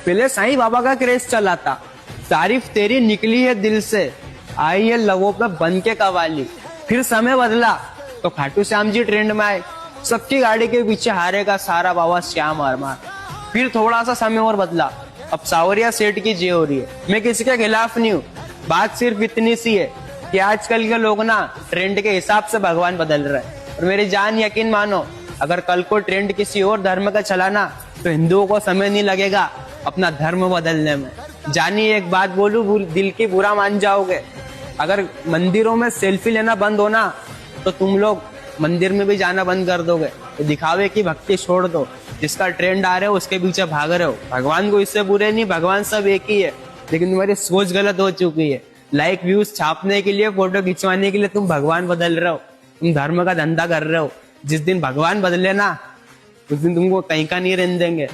पहले साईं बाबा का क्रेज चला था, तारीफ तेरी निकली है दिल से, आई है लोगों पे बन के कवाली। फिर समय बदला तो खाटू श्याम जी ट्रेंड में आए, सबकी गाड़ी के पीछे हारे का सारा बाबा श्याम आरमार। फिर थोड़ा सा समय और बदला, अब सावरिया सेठ की जय हो रही है। मैं किसी के खिलाफ नहीं हूँ, बात सिर्फ इतनी सी है कि आजकल के लोग ना ट्रेंड के हिसाब से भगवान बदल रहे हैं। और मेरी जान यकीन मानो, अगर कल को ट्रेंड किसी और धर्म का चला ना, तो हिंदुओं को समय नहीं लगेगा अपना धर्म बदलने में। जानिए एक बात बोलूं, दिल की बुरा मान जाओगे, अगर मंदिरों में सेल्फी लेना बंद होना तो तुम लोग मंदिर में भी जाना बंद कर दोगे। तो दिखावे की भक्ति छोड़ दो, जिसका ट्रेंड आ रहे हो उसके पीछे भाग रहे हो। भगवान को इससे बुरे नहीं, भगवान सब एक ही है, लेकिन तुम्हारी सोच गलत हो चुकी है। लाइक व्यूज छापने के लिए, फोटो खिंचवाने के लिए तुम भगवान बदल रहे हो, तुम धर्म का धंधा कर रहे हो। जिस दिन भगवान बदले ना, उस दिन तुमको कहीं का नहीं रहने देंगे।